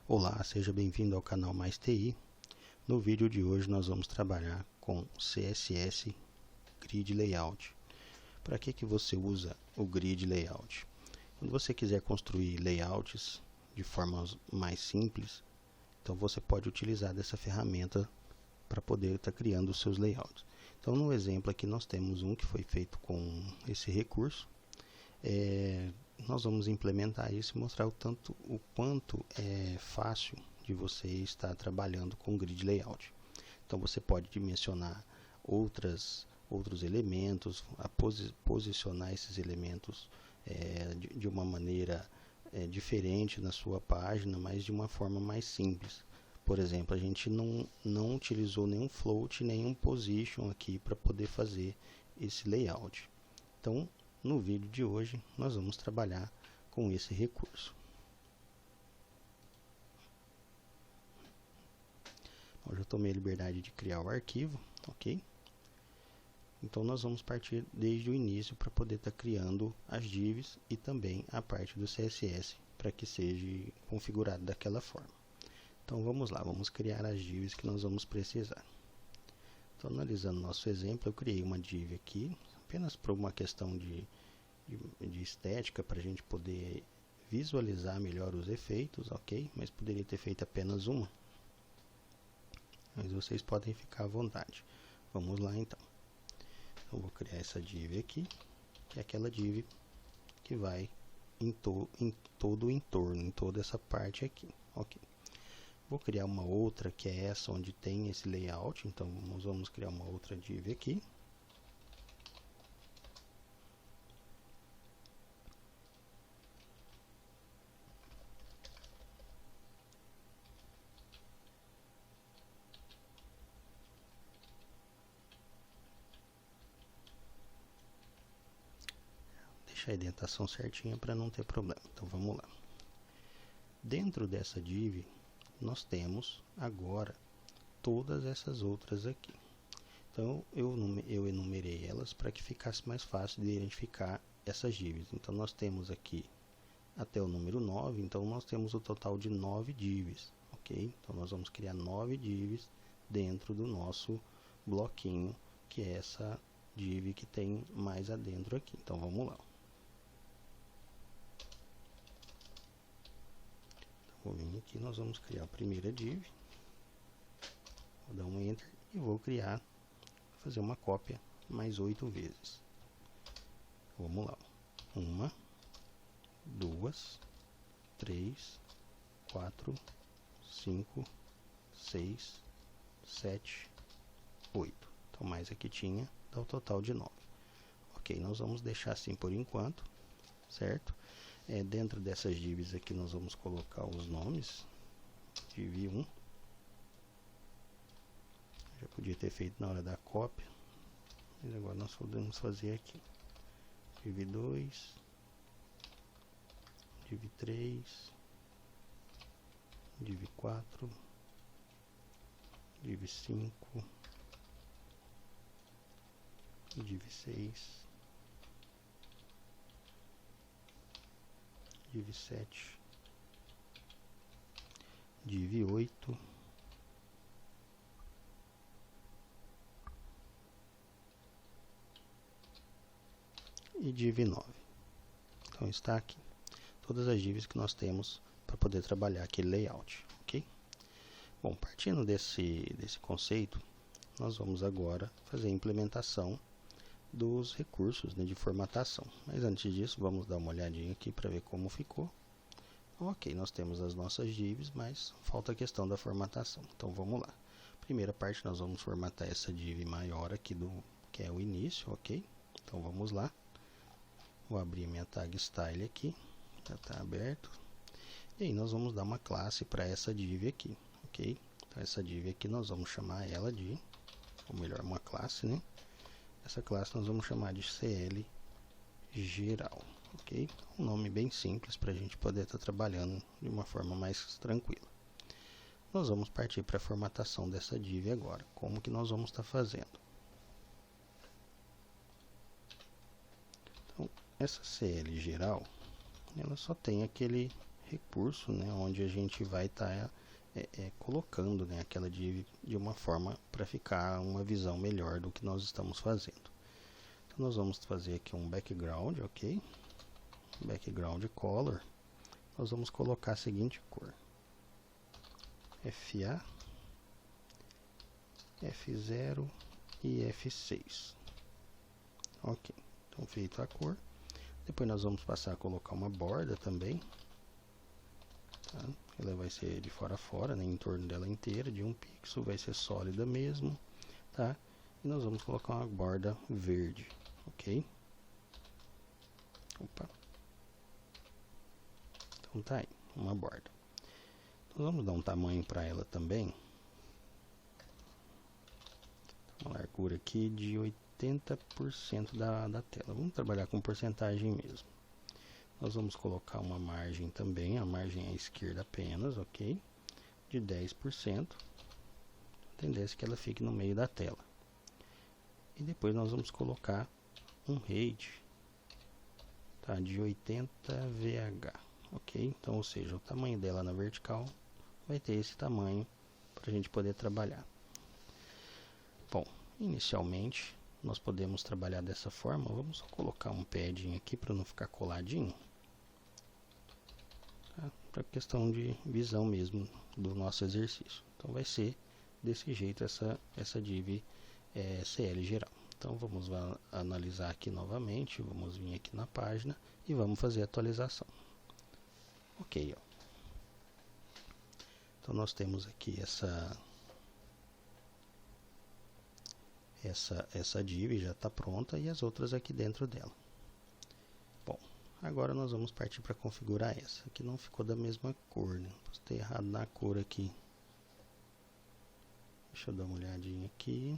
Olá, seja bem-vindo ao canal Mais TI. No vídeo de hoje nós vamos trabalhar com CSS Grid Layout. Para que você usa o Grid Layout? Quando você quiser construir layouts de forma mais simples, então você pode utilizar dessa ferramenta para poder estar criando os seus layouts. Então no exemplo aqui nós temos um que foi feito com esse recurso. Nós vamos implementar isso e mostrar o quanto é fácil de você estar trabalhando com grid layout. Então você pode dimensionar outros elementos, posicionar esses elementos de uma maneira diferente na sua página, mas de uma forma mais simples. Por exemplo, a gente não utilizou nenhum float, nenhum position aqui para poder fazer esse layout. Então, no vídeo de hoje, nós vamos trabalhar com esse recurso. Eu já tomei a liberdade de criar o arquivo, ok? Então, nós vamos partir desde o início para poder estar criando as divs e também a parte do CSS para que seja configurado daquela forma. Então, vamos lá, vamos criar as divs que nós vamos precisar. Então, analisando nosso exemplo, eu criei uma div aqui, apenas por uma questão de estética, para a gente poder visualizar melhor os efeitos, ok? Mas poderia ter feito apenas uma. Mas vocês podem ficar à vontade. Vamos lá então. Eu vou criar essa div aqui, que é aquela div que vai em todo o entorno, em toda essa parte aqui, ok? Vou criar uma outra, que é essa onde tem esse layout, então nós vamos criar uma outra div aqui. Deixar a indentação certinha para não ter problema. Então vamos lá. Dentro dessa div nós temos agora todas essas outras aqui. Então eu enumerei elas para que ficasse mais fácil de identificar essas divs. Então nós temos aqui até o número 9, então nós temos o total de 9 divs, ok? Então nós vamos criar 9 divs dentro do nosso bloquinho, que é essa div que tem mais adentro aqui. Então vamos lá. Vou vir aqui, nós vamos criar a primeira div, vou dar um enter e vou fazer uma cópia mais 8 vezes. Vamos lá, 1, 2, 3, 4, 5, 6, 7, 8. Então mais aqui tinha, dá o total de 9. Ok, nós vamos deixar assim por enquanto, certo? Dentro dessas divs aqui nós vamos colocar os nomes. Div 1. Já podia ter feito na hora da cópia, mas agora nós podemos fazer aqui. Div 2. Div 3. Div 4. Div 5. Div 6. Div 7, Div 8, e Div 9. Então está aqui todas as divs que nós temos para poder trabalhar aquele layout, ok? Bom, partindo desse conceito, nós vamos agora fazer a implementação dos recursos, né, de formatação. Mas antes disso, vamos dar uma olhadinha aqui para ver como ficou. Ok, nós temos as nossas divs, mas falta a questão da formatação. Então vamos lá. Primeira parte, nós vamos formatar essa div maior aqui, que é o início, ok? Então vamos lá. Vou abrir minha tag style aqui, já está aberto. E aí nós vamos dar uma classe para essa div aqui, ok? Então essa div aqui nós vamos chamar ela de, ou melhor, uma classe, né? Essa classe nós vamos chamar de CL geral, ok? Um nome bem simples para a gente poder estar trabalhando de uma forma mais tranquila. Nós vamos partir para a formatação dessa div agora. Como que nós vamos estar fazendo? Então, essa CL geral, ela só tem aquele recurso, né, onde a gente vai estar colocando, né, aquela div de uma forma para ficar uma visão melhor do que nós estamos fazendo. Então nós vamos fazer aqui um background, ok? Background color. Nós vamos colocar a seguinte cor: FA, F0 e F6. Ok, então feito a cor. Depois nós vamos passar a colocar uma borda também, tá? Ela vai ser de fora a fora, né, em torno dela inteira, de 1 pixel, vai ser sólida mesmo, tá? E nós vamos colocar uma borda verde, ok? Opa. Então tá aí, uma borda. Nós vamos dar um tamanho para ela também. Uma largura aqui de 80% da tela. Vamos trabalhar com porcentagem mesmo. Nós vamos colocar uma margem também, a margem à esquerda apenas, ok? De 10%. A tendência é que ela fique no meio da tela. E depois nós vamos colocar um height, tá, de 80 VH, ok? Então, ou seja, o tamanho dela na vertical vai ter esse tamanho para a gente poder trabalhar. Bom, inicialmente nós podemos trabalhar dessa forma. Vamos só colocar um padding aqui para não ficar coladinho, tá? Para questão de visão mesmo do nosso exercício. Então vai ser desse jeito essa div CL geral. Então vamos analisar aqui novamente, vamos vir aqui na página e vamos fazer a atualização. Ok, ó. Então nós temos aqui essa div já está pronta e as outras aqui dentro dela. Bom, agora nós vamos partir para configurar essa. Aqui não ficou da mesma cor, né? Posso ter errado na cor aqui. Deixa eu dar uma olhadinha aqui.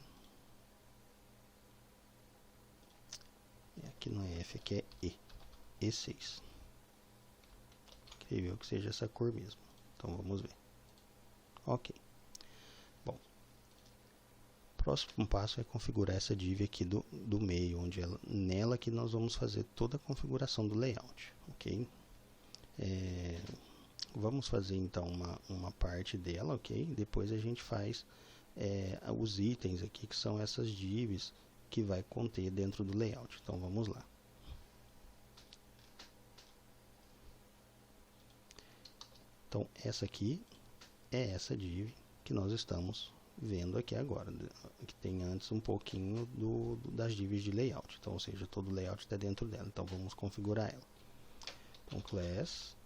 Aqui não é F, aqui é E. E6. Creio que seja essa cor mesmo. Então vamos ver. Ok. Bom, próximo passo é configurar essa div aqui do meio, onde nela que nós vamos fazer toda a configuração do layout, ok? Vamos fazer então uma parte dela, ok? Depois a gente faz os itens aqui, que são essas divs que vai conter dentro do layout. Então vamos lá. Então essa aqui é essa div que nós estamos vendo aqui agora, que tem antes um pouquinho das divs de layout. Então, ou seja, todo o layout está dentro dela. Então vamos configurar ela. Então class,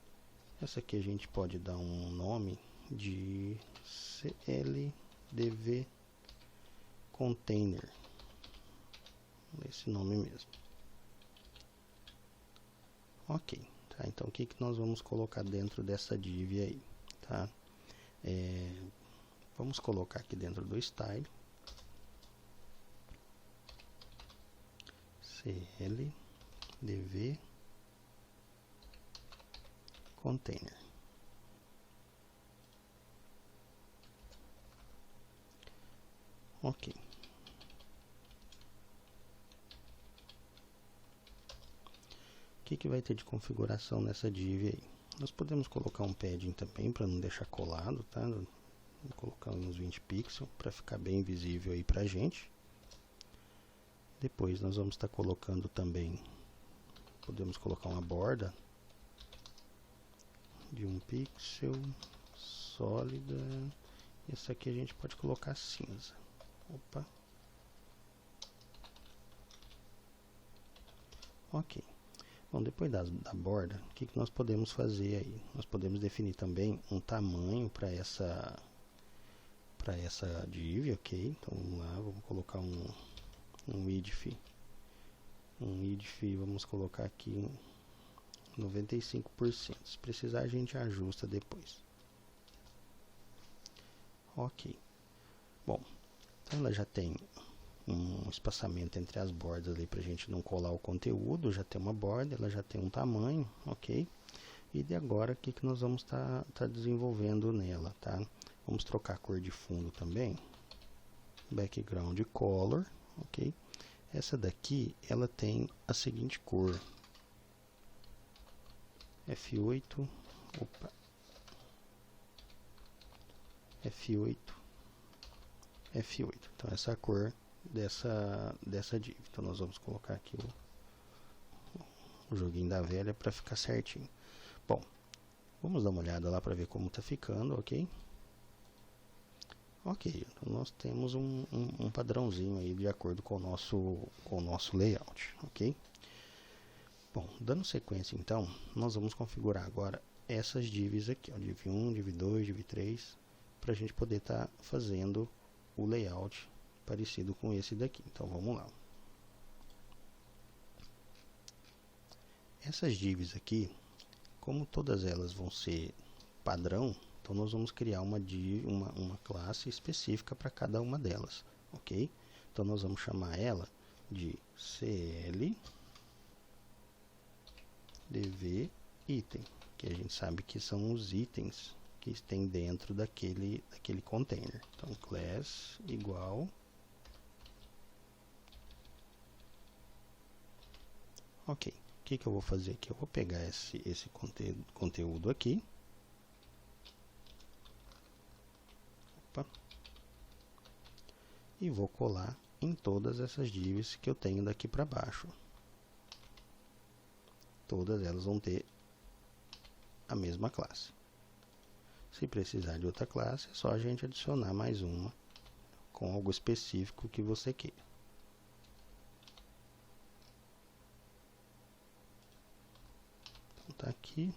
essa aqui a gente pode dar um nome de CLDV container, esse nome mesmo. Ok, tá? Então o que nós vamos colocar dentro dessa div aí, tá? Vamos colocar aqui dentro do style CLDV container. Ok. O que vai ter de configuração nessa div aí? Nós podemos colocar um padding também para não deixar colado, tá? Vou colocar uns 20 pixels para ficar bem visível aí pra gente. Depois nós vamos estar colocando também, podemos colocar uma borda de 1 pixel, sólida. Essa aqui a gente pode colocar cinza. Opa. Ok. Bom, depois da borda, o que nós podemos fazer aí? Nós podemos definir também um tamanho para essa div, ok? Então vamos lá, vamos colocar um width, vamos colocar aqui 95%. Se precisar a gente ajusta depois. Ok. Bom, então ela já tem um espaçamento entre as bordas ali para a gente não colar o conteúdo. Já tem uma borda, ela já tem um tamanho, ok? E de agora o que nós vamos estar desenvolvendo nela, tá? Vamos trocar a cor de fundo também. Background color, ok? Essa daqui ela tem a seguinte cor: F8 Opa. F8. F8. Então essa é a cor dessa div. Então nós vamos colocar aqui o joguinho da velha para ficar certinho. Bom, vamos dar uma olhada lá para ver como está ficando, ok? Ok, então nós temos um padrãozinho aí de acordo com o nosso layout, ok? Bom, dando sequência então, nós vamos configurar agora essas divs aqui, ó, div 1, div 2, div 3, para a gente poder estar fazendo o layout parecido com esse daqui. Então vamos lá. Essas divs aqui, como todas elas vão ser padrão, então nós vamos criar uma classe específica para cada uma delas, ok? Então nós vamos chamar ela de CL DV item, que a gente sabe que são os itens que tem dentro daquele container. Então class igual ok. O que eu vou fazer aqui? Eu vou pegar esse conteúdo aqui. Opa. E vou colar em todas essas divs que eu tenho daqui para baixo. Todas elas vão ter a mesma classe. Se precisar de outra classe, é só a gente adicionar mais uma com algo específico que você queira. Então tá aqui,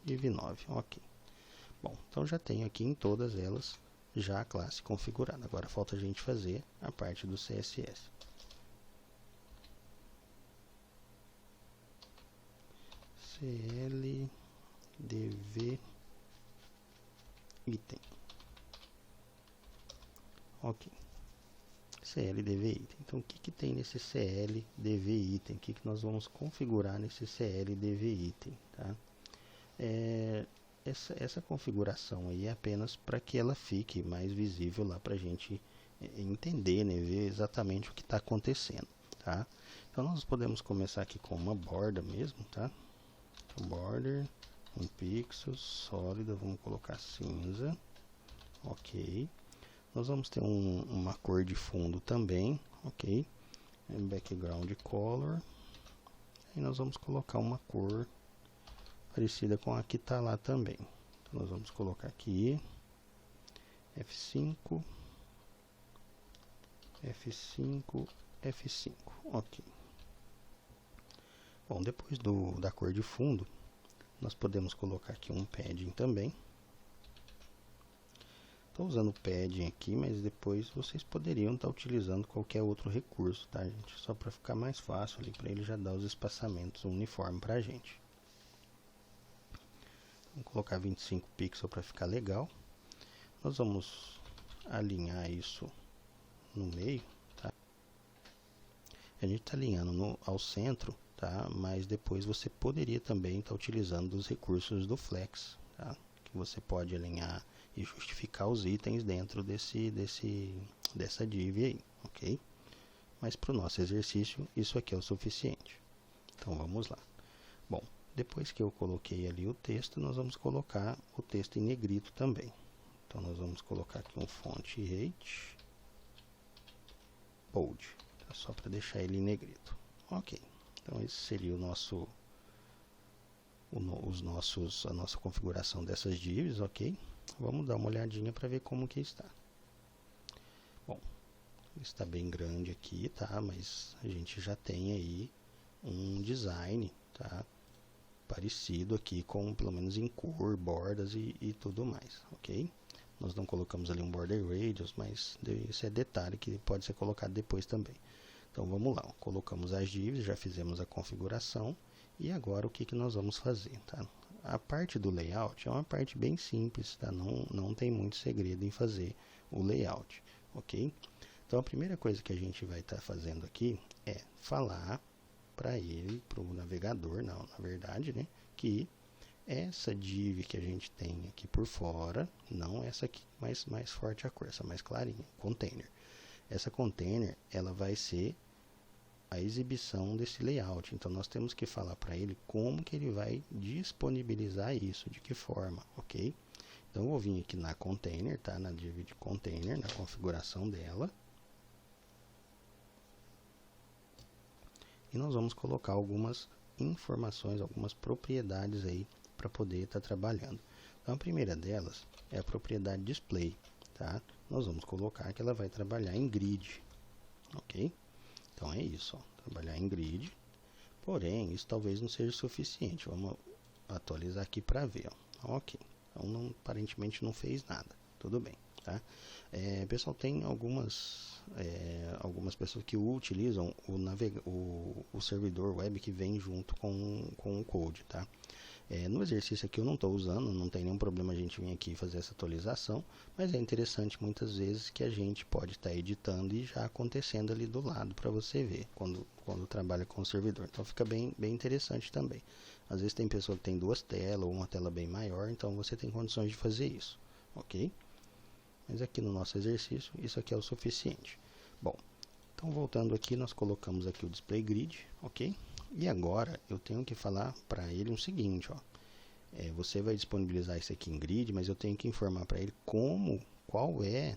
div9, ok. Bom, então já tenho aqui em todas elas já a classe configurada. Agora falta a gente fazer a parte do CSS. CL DV item. Ok. CL DV item. Então o que tem nesse CL DV item? O que nós vamos configurar nesse CL DV item? Tá? Essa configuração aí é apenas para que ela fique mais visível lá para a gente entender, né, ver exatamente o que está acontecendo, tá? Então nós podemos começar aqui com uma borda mesmo, tá? Então, border, um pixel, sólida, vamos colocar cinza, ok. Nós vamos ter uma cor de fundo também, ok. Background color, e nós vamos colocar uma cor parecida com a que está lá também. Então nós vamos colocar aqui F5, F5, F5, ok. Bom, depois da cor de fundo, nós podemos colocar aqui um padding também. Estou usando o padding aqui, mas depois vocês poderiam estar utilizando qualquer outro recurso, tá, gente? Só para ficar mais fácil ali, para ele já dar os espaçamentos uniformes para a gente. Vamos colocar 25 pixels para ficar legal. Nós vamos alinhar isso no meio, tá? A gente está alinhando ao centro, tá? Mas depois você poderia também estar utilizando os recursos do Flex, tá? Que você pode alinhar e justificar os itens dentro dessa div aí, ok? Mas para o nosso exercício, isso aqui é o suficiente. Então vamos lá. Bom, depois que eu coloquei ali o texto, nós vamos colocar o texto em negrito também. Então nós vamos colocar aqui um font weight bold, tá? Só para deixar ele em negrito. Ok. Então esse seria a nossa configuração dessas divs, ok? Vamos dar uma olhadinha para ver como que está. Bom, está bem grande aqui, tá? Mas a gente já tem aí um design, tá? Parecido aqui com, pelo menos em cor, bordas e tudo mais, ok? Nós não colocamos ali um border radius, mas isso é detalhe que pode ser colocado depois também. Então vamos lá, ó. Colocamos as divs, já fizemos a configuração e agora o que nós vamos fazer, tá? A parte do layout é uma parte bem simples, tá? Não tem muito segredo em fazer o layout, ok? Então a primeira coisa que a gente vai estar fazendo aqui é falar para ele, para o navegador, na verdade, né? Que essa div que a gente tem aqui por fora, não essa aqui mais forte a cor, essa mais clarinha, container. Essa container, ela vai ser a exibição desse layout. Então nós temos que falar para ele como que ele vai disponibilizar isso, de que forma, ok? Então eu vou vir aqui na container, tá? Na div de container, na configuração dela. E nós vamos colocar algumas informações, algumas propriedades aí para poder estar trabalhando. Então a primeira delas é a propriedade display, tá? Nós vamos colocar que ela vai trabalhar em grid, ok? Então é isso, ó, trabalhar em grid. Porém, isso talvez não seja suficiente. Vamos atualizar aqui para ver, ó. Ok. Então não, aparentemente não fez nada. Tudo bem, tá? Pessoal, tem algumas pessoas que utilizam o servidor web que vem junto com o code, tá? No exercício aqui eu não estou usando, não tem nenhum problema a gente vir aqui fazer essa atualização, mas é interessante muitas vezes que a gente pode estar editando e já acontecendo ali do lado para você ver quando trabalha com o servidor. Então fica bem interessante também. Às vezes tem pessoa que tem duas telas ou uma tela bem maior, então você tem condições de fazer isso, ok? Mas aqui no nosso exercício isso aqui é o suficiente. Bom, então voltando aqui, nós colocamos aqui o display grid, ok? E agora eu tenho que falar para ele o seguinte, ó. Você vai disponibilizar isso aqui em grid, mas eu tenho que informar para ele qual é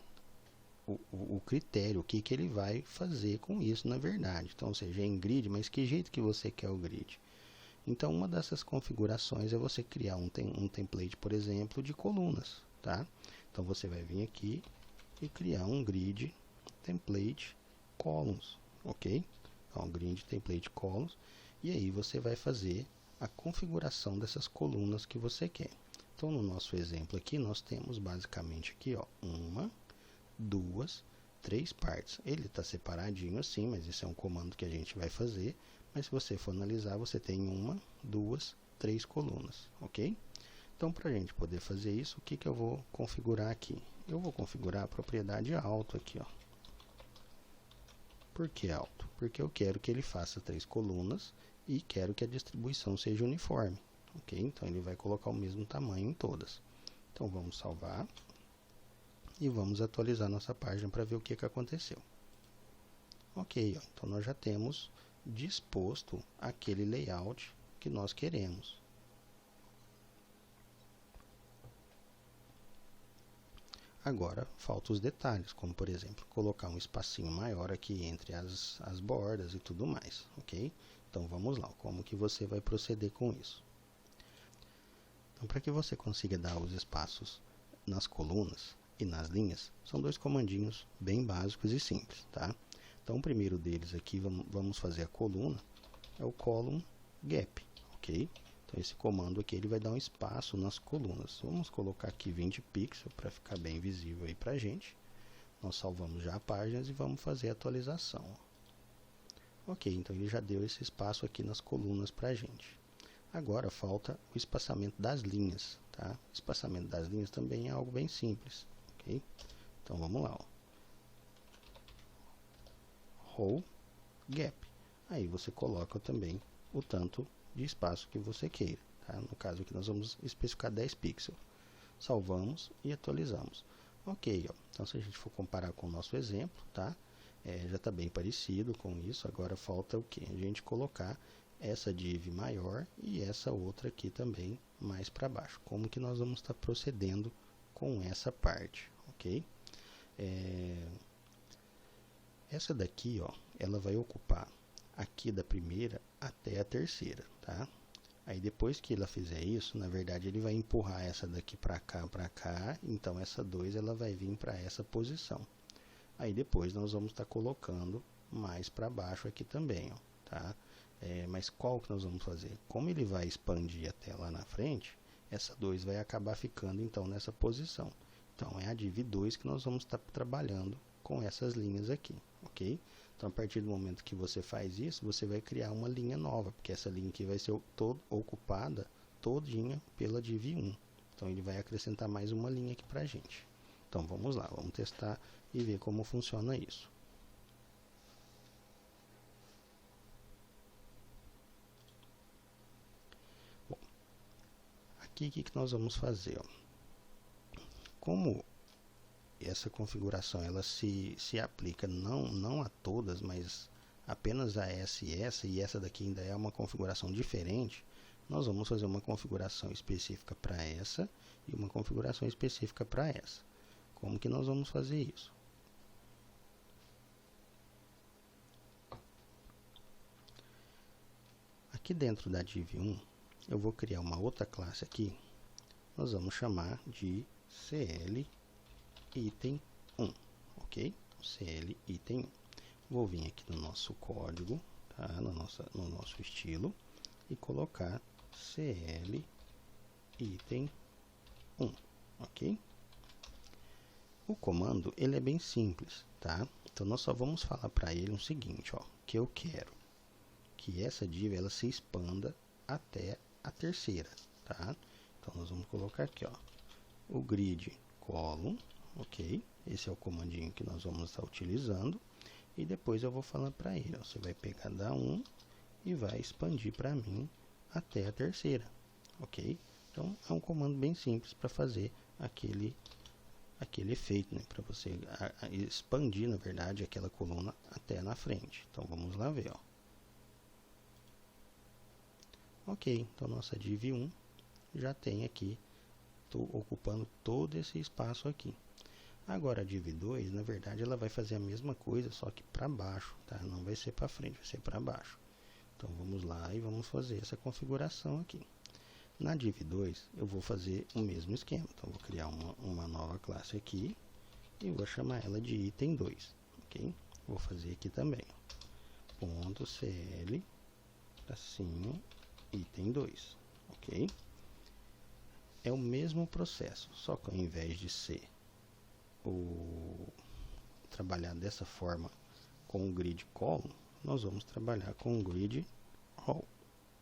o critério, o que ele vai fazer com isso na verdade. Então, ou seja, é em grid, mas que jeito que você quer o grid? Então, uma dessas configurações é você criar um template, por exemplo, de colunas, tá? Então, você vai vir aqui e criar um grid template columns, ok? Então, grid template columns. E aí você vai fazer a configuração dessas colunas que você quer. Então, no nosso exemplo aqui, nós temos basicamente aqui, ó, 1, 2, 3 partes. Ele está separadinho assim, mas isso é um comando que a gente vai fazer. Mas se você for analisar, você tem 1, 2, 3 colunas, ok? Então, para a gente poder fazer isso, o que eu vou configurar aqui? Eu vou configurar a propriedade alto aqui, ó. Por que alto? Porque eu quero que ele faça 3 colunas e quero que a distribuição seja uniforme, ok? Então ele vai colocar o mesmo tamanho em todas. Então vamos salvar e vamos atualizar nossa página para ver o que aconteceu. Ok, ó, então nós já temos disposto aquele layout que nós queremos. Agora faltam os detalhes, como por exemplo, colocar um espacinho maior aqui entre as bordas e tudo mais, ok? Então vamos lá, como que você vai proceder com isso? Então, para que você consiga dar os espaços nas colunas e nas linhas, são dois comandinhos bem básicos e simples, tá? Então o primeiro deles aqui, vamos fazer a coluna, é o column gap, ok? Então esse comando aqui ele vai dar um espaço nas colunas. Vamos colocar aqui 20 pixels para ficar bem visível aí para a gente. Nós salvamos já a página e vamos fazer a atualização. Ok, então ele já deu esse espaço aqui nas colunas para a gente. Agora falta o espaçamento das linhas, tá? O espaçamento das linhas também é algo bem simples, ok? Então vamos lá, ó. Row gap. Aí você coloca também o tanto de espaço que você queira, tá? No caso aqui nós vamos especificar 10 pixels. Salvamos e atualizamos. Ok, ó. Então se a gente for comparar com o nosso exemplo, tá? Já está bem parecido com isso. Agora falta o que? A gente colocar essa div maior e essa outra aqui também mais para baixo. Como que nós vamos estar procedendo com essa parte, ok? Essa daqui, ó, ela vai ocupar aqui da primeira até a terceira, tá? Aí depois que ela fizer isso, na verdade ele vai empurrar essa daqui para cá, então essa 2 ela vai vir para essa posição. Aí depois nós vamos estar colocando mais para baixo aqui também, ó, tá? Mas qual que nós vamos fazer? Como ele vai expandir até lá na frente, essa 2 vai acabar ficando então nessa posição. Então é a div 2 que nós vamos estar trabalhando com essas linhas aqui, ok? Então a partir do momento que você faz isso, você vai criar uma linha nova, porque essa linha aqui vai ser ocupada todinha pela div 1. Então ele vai acrescentar mais uma linha aqui pra gente. Então vamos lá, vamos testar e ver como funciona isso. Bom, aqui o que nós vamos fazer? Ó? Como essa configuração ela se aplica não a todas, mas apenas a essa e essa daqui ainda é uma configuração diferente, nós vamos fazer uma configuração específica para essa e uma configuração específica para essa. Como que nós vamos fazer isso? Aqui dentro da div 1, eu vou criar uma outra classe aqui, nós vamos chamar de CL item 1, ok? CL item 1. Vou vir aqui no nosso código, tá? no nosso estilo, e colocar CL item 1, ok? O comando, ele é bem simples, tá? Então, nós só vamos falar para ele o seguinte, ó, que eu quero que essa div ela se expanda até a terceira, tá? Então, nós vamos colocar aqui, ó, o grid column, ok? Esse é o comandinho que nós vamos estar utilizando. E depois eu vou falar para ele, ó, você vai pegar da 1 e vai expandir para mim até a terceira, ok? Então, é um comando bem simples para fazer aquele efeito, né? Para você expandir, na verdade, aquela coluna até na frente. Então, vamos lá ver, ó. Ok, então nossa div 1 já tem aqui, ocupando todo esse espaço aqui. Agora a div 2, na verdade, ela vai fazer a mesma coisa, só que para baixo, tá? Não vai ser para frente, vai ser para baixo. Então vamos lá e vamos fazer essa configuração aqui. Na div 2, eu vou fazer o mesmo esquema. Então vou criar uma nova classe aqui e vou chamar ela de item 2, ok? Vou fazer aqui também, ó, ponto CL, assim, item 2, ok? É o mesmo processo, só que ao invés de ser trabalhar dessa forma com o grid column, nós vamos trabalhar com o grid row.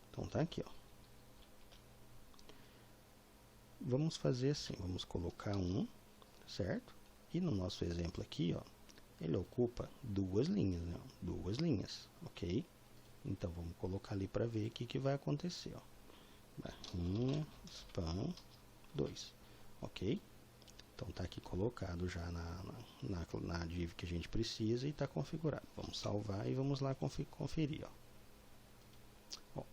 Então tá aqui, ó. Vamos fazer assim, vamos colocar um, certo? E no nosso exemplo aqui, ó, ele ocupa duas linhas, né? Duas linhas, ok? Então vamos colocar ali para ver o que vai acontecer, ó. Barrinha, span, 2, ok? Então tá aqui colocado já na div que a gente precisa e está configurado. Vamos salvar e vamos lá conferir, ó. Bom,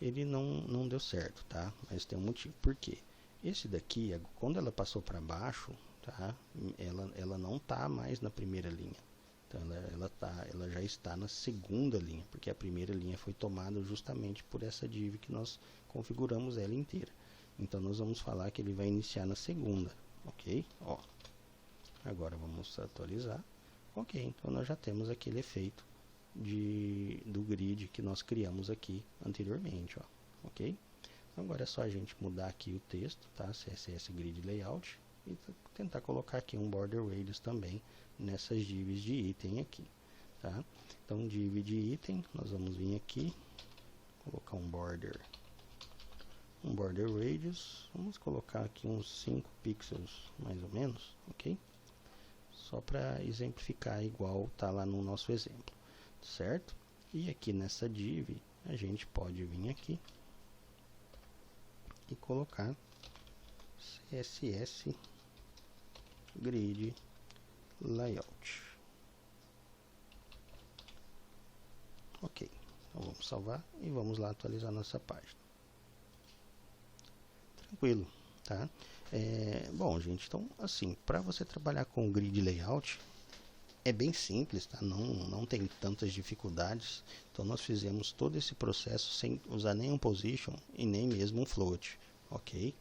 ele não deu certo, tá? Mas tem um motivo. Por quê? Esse daqui, quando ela passou para baixo, tá? Ela não tá mais na primeira linha. Então ela já está na segunda linha, porque a primeira linha foi tomada justamente por essa div que nós configuramos ela inteira. Então nós vamos falar que ele vai iniciar na segunda, ok? Ó, agora vamos atualizar. Ok, então nós já temos aquele efeito do grid que nós criamos aqui anteriormente, ó, ok? Agora é só a gente mudar aqui o texto, tá? CSS Grid Layout e tentar colocar aqui um border radius também nessas divs de item aqui, tá? Então div de item, nós vamos vir aqui, colocar um border radius, vamos colocar aqui uns 5 pixels mais ou menos, ok? Só para exemplificar igual tá lá no nosso exemplo, certo? E aqui nessa div a gente pode vir aqui e colocar CSS Grid Layout. Ok, então vamos salvar e vamos lá atualizar nossa página. Tranquilo, tá? Bom, gente, então assim, para você trabalhar com o Grid Layout é bem simples, tá? Não tem tantas dificuldades. Então nós fizemos todo esse processo sem usar nenhum position e nem mesmo um float, ok?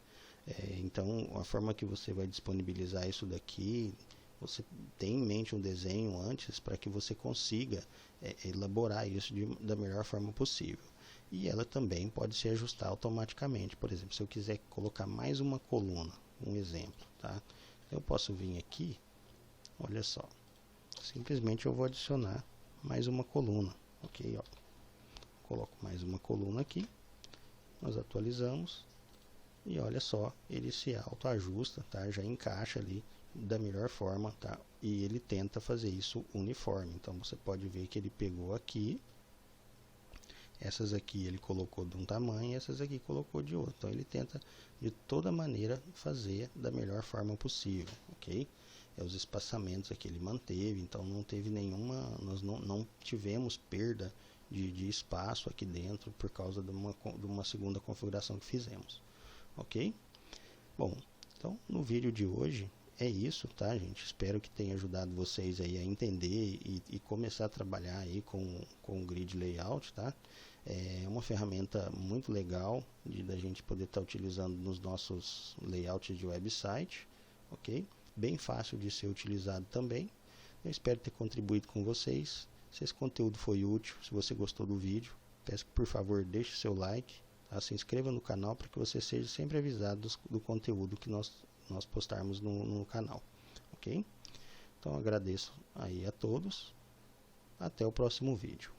Então a forma que você vai disponibilizar isso daqui, você tem em mente um desenho antes para que você consiga elaborar isso da melhor forma possível. E ela também pode se ajustar automaticamente. Por exemplo, se eu quiser colocar mais uma coluna, um exemplo, tá? Eu posso vir aqui, olha só. Simplesmente eu vou adicionar mais uma coluna, ok? Ó. Coloco mais uma coluna aqui, nós atualizamos e olha só, ele se autoajusta, tá? Já encaixa ali da melhor forma, tá? E ele tenta fazer isso uniforme. Então você pode ver que ele pegou aqui, essas aqui ele colocou de um tamanho, essas aqui colocou de outro. Então ele tenta de toda maneira fazer da melhor forma possível, ok? os espaçamentos aqui ele manteve, então não teve nenhuma, nós não tivemos perda de espaço aqui dentro por causa de uma segunda configuração que fizemos, ok? Bom, então no vídeo de hoje é isso, tá, gente? Espero que tenha ajudado vocês aí a entender e começar a trabalhar aí com o Grid Layout, tá? É uma ferramenta muito legal da gente poder estar utilizando nos nossos layouts de website, ok? Bem fácil de ser utilizado também. Eu espero ter contribuído com vocês. Se esse conteúdo foi útil, se você gostou do vídeo, peço que por favor deixe seu like, tá? Se inscreva no canal para que você seja sempre avisado do conteúdo que nós postarmos no canal, ok? Então agradeço aí a todos. Até o próximo vídeo.